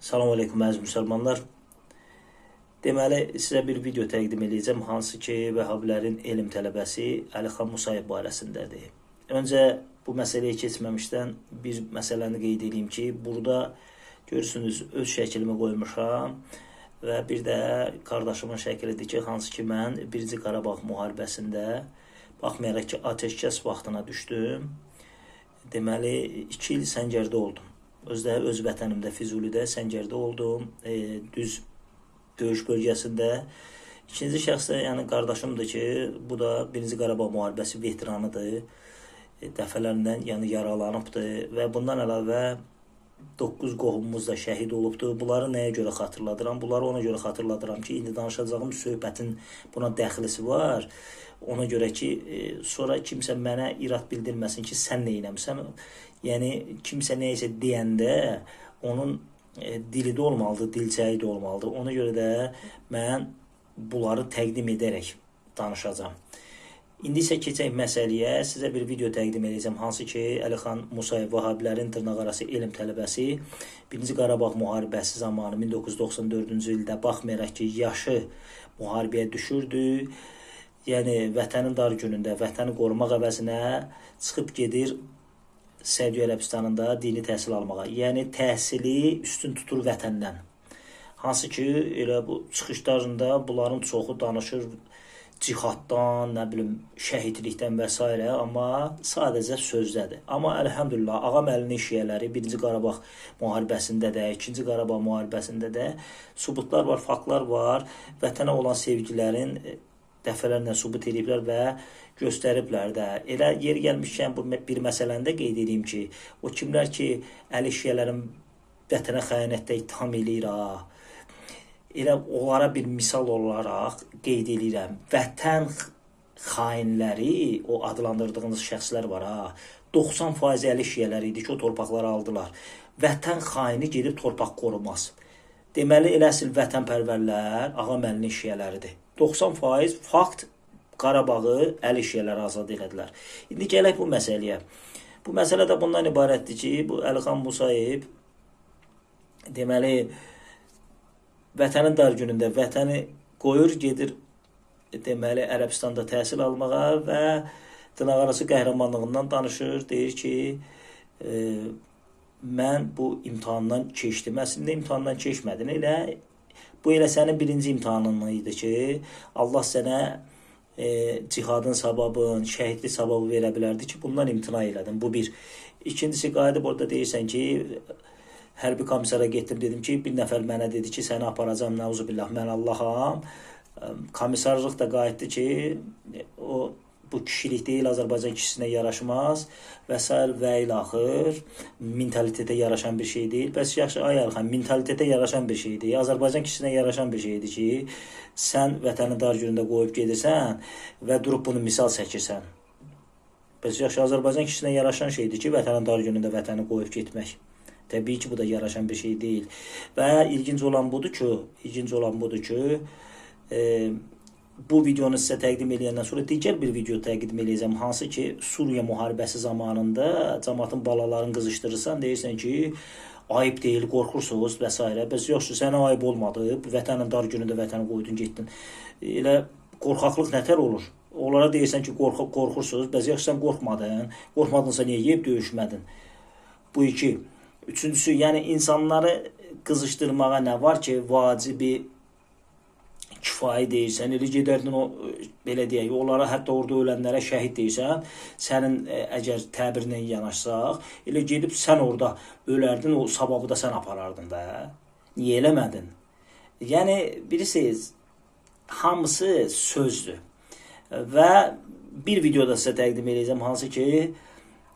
Salam aleykum əziz müsəlmanlar. Deməli, sizə bir video təqdim edəcəm, hansı ki, Vəhhabilərin elm tələbəsi Əlixan Musayev barəsindədir. Öncə bu məsələyə keçməmişdən bir məsələni qeyd edeyim ki, burada görürsünüz, öz şəklimi qoymuşam və bir də qardaşımın şəklidir ki, hansı ki, mən 1-ci Qarabağ müharibəsində, baxmayaraq ki, atəşkəs vaxtına düşdüm, deməli, 2 il səngərdə oldum. Öz vətənimdə, Füzulidə, Səngərdə oldum, düz döyüş bölgəsində. İkinci şəxs də, yəni qardaşımdır ki, bu da 1-ci Qarabağ müharibəsi veteranıdır. Dəfələrlə yəni yaralanıbdır və bundan əlavə 9 qohumumuz da şəhid olubdur. Bunları nəyə görə xatırladıram? Bunları ona görə xatırladıram ki, indi danışacağım söhbətin buna dəxlisi var. Ona görə ki, sonra kimsə mənə irad bildirməsin ki, sən nə eləmişsən? Yəni, kimsə neysə deyəndə onun dili də olmalıdır, dilçəyi də olmalıdır. Ona görə də mən bunları təqdim edərək danışacağım. İndi isə keçək məsələyə, sizə bir video təqdim edəcəm, hansı ki, Əlixan Musayev Vəhhabilərin dırnaqarası elm tələbəsi 1-ci Qarabağ müharibəsi zamanı 1994-cü ildə baxmayaraq ki, yaşı müharibəyə düşürdü. Yəni, vətənin dar günündə, vətəni qorumaq əvəzinə çıxıb gedir Səudiyyə Ərəbistanında dini təhsil almağa. Yəni, təhsili üstün tutur vətəndən. Hansı ki, elə bu çıxışlarında bunların çoxu danışır cihaddan, nə bilim, şəhidlikdən və s. Amma sadəcə sözdədir. Amma əlhəmdülillah, Ağam Əlinin şiyələri 1-ci Qarabağ müharibəsində də, 2-ci Qarabağ müharibəsində də sübutlar var, faktlar var. Vətənə olan sevgilərin dəfələrlə sübut ediblər və göstəriblər də. Elə yer gəlmişkən bu bir məsələni də qeyd edeyim ki, o kimlər ki, əli şiyələrin vətənə xəyanətdə ittiham eləyir, elə onlara bir misal olaraq qeyd edirəm. Vətən xainləri, o adlandırdığınız şəxslər var, 90% əli şiyələri idi ki, o torpaqları aldılar. Vətən xaini gedib torpaq qorumaz. Deməli, elə əsl vətənpərvərlər Ağam Əlinin şiyələridir. 90% fakt Qarabağı əli şiyələri azad elədilər. İndi gələk bu məsələyə. Bu məsələ də bundan ibarətdir ki, bu Əlixan Musayev deməli, vətənin dar günündə vətəni qoyur, gedir deməli, Ərəbistanda təhsil almağa və dırnaqarası qəhrəmanlığından danışır, deyir ki, mən bu imtihandan keçdim. Əslində imtihandan keçmədin, bu elə sənin 1-ci imtihanın idi ki, Allah sənə cihadın savabın, şəhidlik savabı verə bilərdi ki, bundan imtina elədin. Bu bir. İkincisi, qayıdıb orada deyirsən ki, hərbi komissara getdim, dedim ki, bir nəfər mənə dedi ki, səni aparacam, nəuzubillah, mən Allaham. Komissarlıq da qayıtdı ki, bu kişilik deyil, Azərbaycan kişisinə yaraşmaz və s. və ilaxır, mentalitetə yaraşan bir şey deyil. Bəs yaxşı, ay Əlixan, mentalitetə yaraşan bir şeydir. Azərbaycan kişisinə yaraşan bir şeydir ki, sən vətəni dar günündə qoyub gedirsən və durub bunu misal çəkirsən. Bəs yaxşı, Azərbaycan kişisinə yaraşan şeydir ki, vətənin dar günündə vətəni qoyub getmək. Təbii ki, bu da yaraşan bir şey deyil. Və ilginc olan budur ki, bu videonu sizə təqdim edəndən sonra digər bir video təqdim edəcəm, hansı ki, Suriya müharibəsi zamanında cəmaatın balalarını qızışdırırsan, deyirsən ki, ayıb deyil, qorxursunuz və s. Bəs yoxsa sənə ayıb olmadı, vətənin dar günündə vətəni qoydun, getdin. Elə qorxaqlıq nətər olur? Onlara deyirsən ki, qorxursunuz, bəs yoxsa sən qorxmadınsa niyə yeyib döyüşmədin? Bu iki. Üçüncüsü, yəni insanları qızışdırmağa nə var ki, vacibi kifayi deyirsən, elə gedərdin o, belə deyək, onlara, hətta orada ölənlərə şəhid deyirsən, sənin əgər təbirinlə yanaşsaq, elə gedib sən orada ölərdin, o savabı da sən aparardın da. Niyə eləmədin? Yəni, bilirsiniz, hamısı sözdür. Və bir videoda sizə təqdim edəcəm, hansı ki,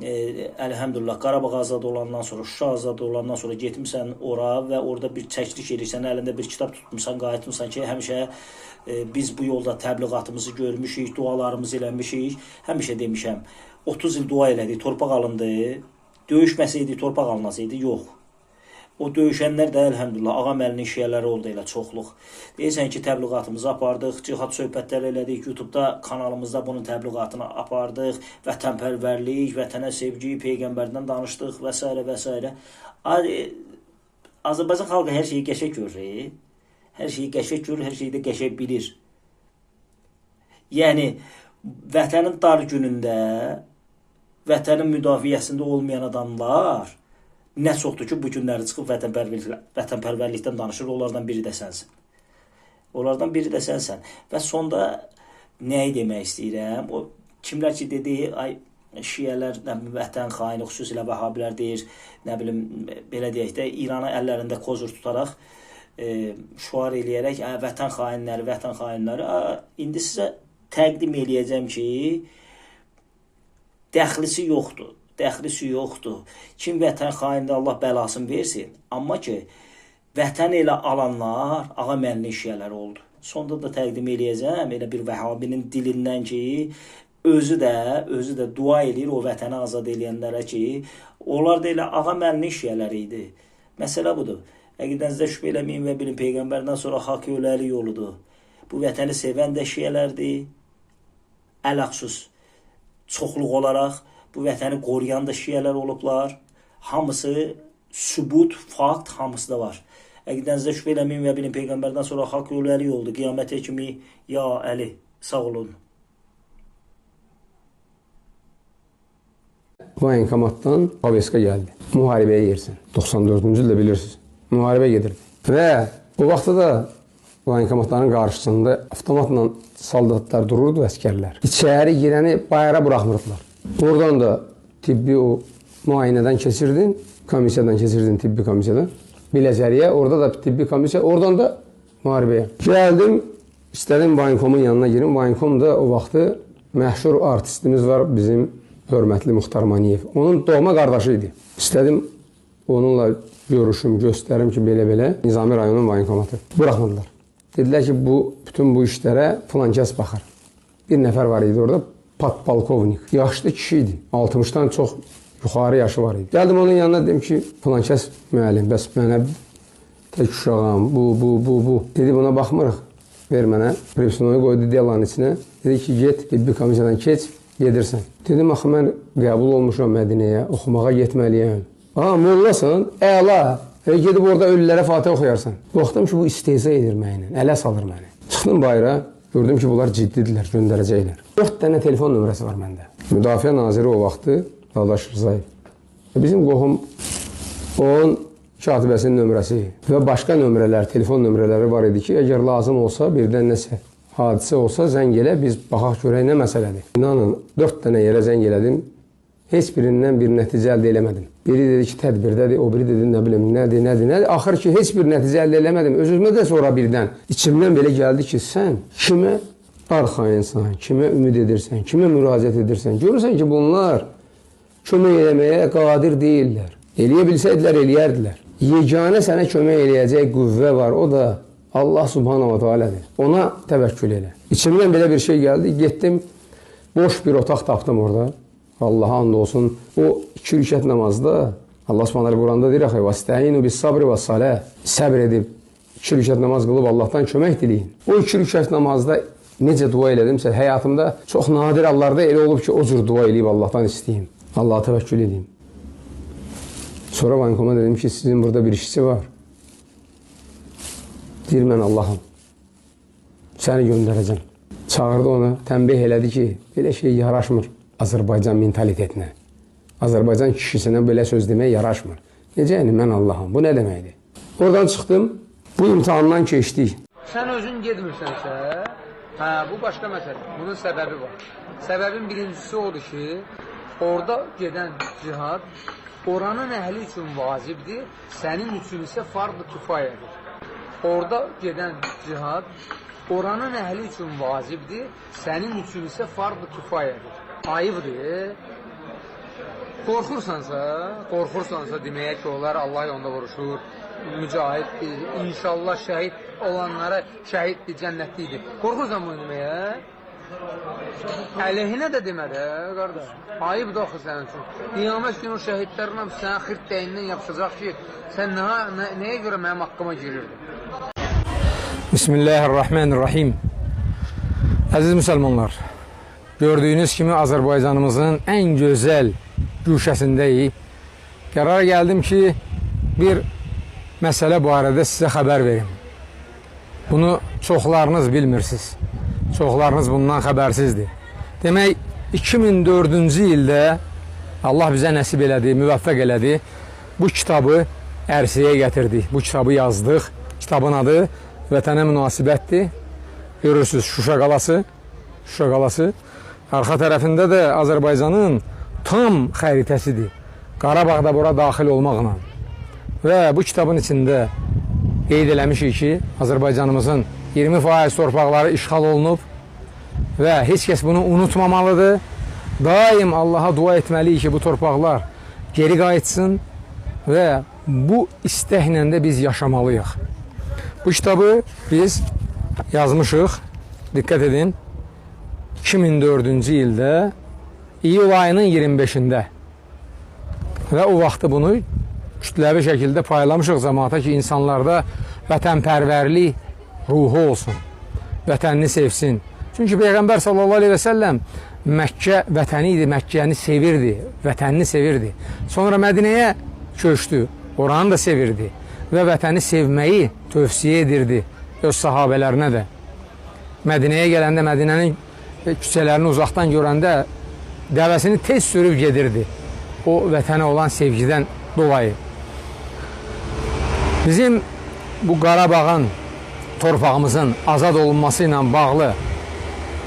əlhəmdülillah, Qarabağ azad olandan sonra, Şuşa azad olandan sonra getmişsən ora və orada bir çəkiliş edirsən, əlində bir kitab tutmuşsan, qayıtmışsan ki, həmişə biz bu yolda təbliğatımızı görmüşük, dualarımızı eləmişik, həmişə demişəm, 30 il dua elədik, torpaq alındı, döyüşməsəydi, torpaq alınasaydı, yox. O döyüşənlər də, əlhəmdülillah, Ağam Əlinin şiyələri oldu elə çoxluq. Deyirsən ki, təbliğatımızı apardıq, cihad söhbətləri elədik, YouTube-da kanalımızda bunun təbliğatını apardıq, vətənpərvərlik, vətənə sevgi, Peyğəmbərdən danışdıq və s. və s. Azərbaycan xalqı hər şeyi qəşəng görür. Hər şeyi qəşəng görür, hər şeyi də qəşəng bilir. Yəni vətənin dar günündə, vətənin müdafiəsində olmayan adamlar nə çoxdur ki, bu günləri çıxıb vətənpərvərlikdən danışır. Onlardan biri də sənsən. Onlardan biri də sənsən. Və sonda nəyi demək istəyirəm? O kimlər ki dediyi, ay şiələr, vətən xaini, xüsusilə vəhabilər deyir, nə bilim, belə deyək də, İranı əllərində kozur tutaraq, şüar eləyərək, vətən xainləri, indi sizə təqdim eləyəcəm ki, dəxlisi yoxdur. Kim vətən xainində Allah bəlasını versin, amma ki, vətən elə alanlar ağa mənli şiələr oldu. Sonda da təqdim eləyəcəm, elə bir vəhabinin dilindən ki, özü də dua edir o vətəni azad eləyənlərə ki, onlar da elə ağa mənli şiələri idi. Məsələ budur. Əqidənizdə şübhə eləməyin və bilin, Peyğəmbərdən sonra haqq öləli yoludur. Bu vətəni sevən də şiələrdir. Ələxsus çoxluq olaraq bu vətəni qoruyan da şiələr olublar. Hamısı sübut, fakt hamısı da var. Əqidənizdə şübhə eləməyin və bilin, Peyğəmbərdən sonra haqq öləli yoludur. Qiyamətə kimi, ya Əli, sağ olun. Voyenkomatdan Habeska gəldi. Müharibəyə yersin. 94-cü ildə bilirsiniz. Müharibə gedirdi. Və o vaxtda da voyenkomatların qarşısında avtomatla soldatlar dururdu, əskərlər. İçəri girəni bayıra buraxmırdılar. Oradan da tibbi o müayinədən keçirdin, komissiyadan keçirdin, tibbi komissiyadan. Biləcəriyə, orada da tibbi komissiya, oradan da müharibəyə. Gəldim, istədim voyenkomun yanına girim. Voyenkom da o vaxtı məşhur artistimiz var bizim, hörmətli Muxtar Maniyev. Onun doğma qardaşı idi. İstədim onunla görüşüm, göstərim ki, belə-belə Nizami rayonun voyenkomatı. Buraxmadılar. Dedilər ki, bütün bu işlərə filan kəs baxar. Bir nəfər var idi orada, patpolkovnik. Yaşlı kişi idi. 60-dan çox yuxarı yaşı var idi. Gəldim onun yanına, dedim ki, filan kəs müəllim, bəs mənə tək uşağam, bu. Dedi, buna baxmırıq. Ver mənə. Prepsinoyu qoydu delanın içinə. Dedi ki, get, tibbi komissiyadan keç, gedirsən. Dedim, axı, mən qəbul olmuşam Mədinəyə, oxumağa getməliyəm. Mollasan, əla. Gedib orada ölülərə Fatih oxuyarsan. Baxdım ki, bu istehza edir mənlə, ələ salır məni. Çıxdım bayıra, gördüm ki, bunlar ciddidirlər, göndərəcəklər. 4 dənə telefon nömrəsi var məndə. Müdafiə naziri o vaxtı Dadaş Rzayev. Bizim qohum onun katibəsinin nömrəsi və başqa nömrələr, telefon nömrələri var idi ki, əgər lazım olsa, birdən nəsə hadisə olsa, zəng elə, biz baxaq görək nə məsələdir. İnanın, 4 dənə yerə zəng elədim, heç birindən bir nəticə əldə eləmədim. Biri dedi ki, tədbirdədir, o biri dedi, nə bilim, nədir. Axır ki, heç bir nəticə əldə eləmədim. Öz-özümə də sonra birdən içimdən belə gəldi ki, sən kimə arxayınsan, kimə ümid edirsən, kimə müraciət edirsən. Görürsən ki, bunlar kömək eləməyə qadir deyirlər. Eləyə bilsəydilər, eləyərdilər. Yeganə sənə kömək eləyəcək qüvvə var, o da Allah subhanahu wa ta'alədir. Ona təvəkkül elə. İçimdən belə bir şey gəldi, getdim, boş bir otaq tapdım orada. Allaha and olsun, o 2 rükət namazda, Allah subhanahu Quranda deyir, "Vəstəinu bis-sabri vəs-salah." Səbr edib 2 rükət namaz qılıb Allahdan kömək diləyin. O 2 rükət namazda necə dua elədimsə, həyatımda çox nadir hallarda elə olub ki, o cür dua eləyib Allahdan istəyim. Allaha təvəkkül edeyim. Sonra voyenkoma dedim ki, sizin burada bir işçi var. Deyir, mən Allahım. Səni göndərəcəm. Çağırdı ona, tənbih elədi ki, belə şey yaraşmır Azərbaycan mentalitetinə. Azərbaycan kişisinə belə söz demək yaraşmır. Necə yəni, mən Allahım, bu nə deməkdir? Oradan çıxdım, bu imtihandan keçdik. Sən özün gedmirsənsə, bu başqa məsələ. Bunun səbəbi var. Səbəbin birincisi odur ki, orada gedən cihad oranın əhli üçün vacibdir, sənin üçün isə farz-ı kifayədir. Orada gedən cihad oranın əhli üçün vacibdir, sənin üçün isə farz-ı kifayədir. Ayıbdır. Qorxursansa deməyə ki, onlar Allah yolunda vuruşur, mücahiddir, inşallah şəhid olanlara şəhiddir, cənnətlidir. Qorxursan bunu deməyə? Əleyhinə də demədə, qardaş. Ayıbdır axı sənin üçün. Qiyamət günü o şəhidlərlə sənə xirt dəyindən yapışacaq ki, sən nəyə görə mənim haqqıma girirdin? Bismillahirrahmanirrahim. Əziz müsəlmanlar, gördüyünüz kimi Azərbaycanımızın ən gözəl güşəsindəyik. Qərara gəldim ki, bir məsələ barədə sizə xəbər verim. Bunu çoxlarınız bilmirsiniz. Çoxlarınız bundan xəbərsizdir. Demək, 2004-cü ildə Allah bizə nəsib elədi, müvəffəq elədi. Bu kitabı ərsəyə gətirdik. Bu kitabı yazdıq. Kitabın adı Vətənə münasibətdir. Görürsünüz Şuşa qalası. Şuşa qalası. Arxa tərəfində də Azərbaycanın tam xəritəsidir. Qarabağ da bura daxil olmaqla. Və bu kitabın içində qeyd eləmişik ki, Azərbaycanımızın 20% torpaqları işğal olunub və heç kəs bunu unutmamalıdır. Daim Allaha dua etməliyik ki, bu torpaqlar geri qayıtsın və bu istəklə də biz yaşamalıyıq. Bu kitabı biz yazmışıq, diqqət edin, 2004-cü ildə iyul ayının 25-də və o vaxtı bunu kütləvi şəkildə paylamışıq cəmaata ki, insanlarda vətənpərvərlik ruhu olsun, vətənini sevsin. Çünki Peyğəmbər sallallahu aleyhi və səlləm Məkkə vətəni idi, Məkkəni sevirdi, vətənini sevirdi. Sonra Mədinəyə köçdü, oranı da sevirdi və vətəni sevməyi tövsiyə edirdi öz sahabələrinə də. Mədinəyə gələndə, Mədinənin küçələrini uzaqdan görəndə dəvəsini tez sürüb gedirdi. O vətənə olan sevgidən dolayı. Bizim bu Qarabağın, torpağımızın azad olunması ilə bağlı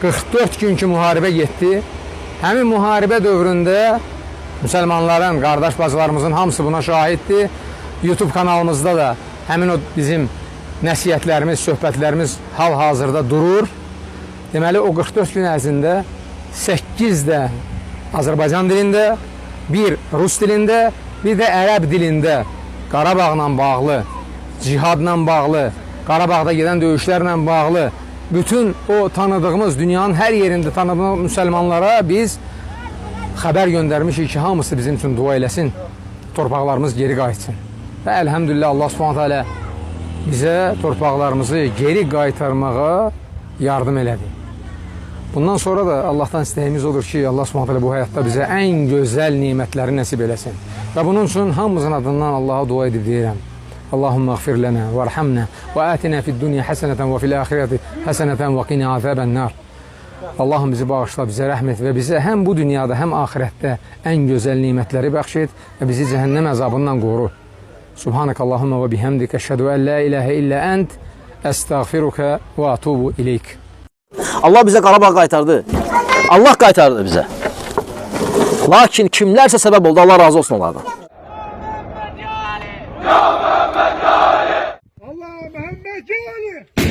44 günkü müharibə getdi. Həmin müharibə dövründə müsəlmanların, qardaş bacılarımızın hamısı buna şahiddir. YouTube kanalımızda da həmin o bizim nəsiyyətlərimiz, söhbətlərimiz hal-hazırda durur. Deməli, o 44 gün ərzində 8 də Azərbaycan dilində, 1 Rus dilində, bir də ərəb dilində Qarabağla bağlı, cihadla bağlı, Qarabağda gedən döyüşlərlə bağlı bütün o tanıdığımız, dünyanın hər yerində tanıdığımız müsəlmanlara biz xəbər göndərmişik ki, hamısı bizim üçün dua eləsin, torpaqlarımız geri qayıtsın. Və əlhəmdülillah Allah Subhanahu taala bizə torpaqlarımızı geri qaytarmağa yardım elədi. Bundan sonra da Allahdan istəyimiz odur ki, Allah Subhanahu taala bu həyatda bizə ən gözəl nemətləri nəsib eləsin. Və bunun üçün hamımızın adından Allaha dua edib deyirəm. Allahumma ighfir lana warhamna və atina fid-dunya hasanatan və fil-axirati hasanatan və qina azaban-nar. Allahım bizi bağışla, bizə rəhm et və bizə həm bu dünyada, həm axirətdə ən gözəl nemətləri bəxş et və bizi cəhənnəm əzabından qoru. Subhanakallahumma və bihamdika əşhədu an la ilaha illa ent əstəğfiruka və atubu ileyk. Allah bizə Qarabağ qaytardı. Allah qaytardı bizə. Lakin kimlərsə səbəb oldu, Allah razı olsun onlardan. Allah Məhəmməd Ali!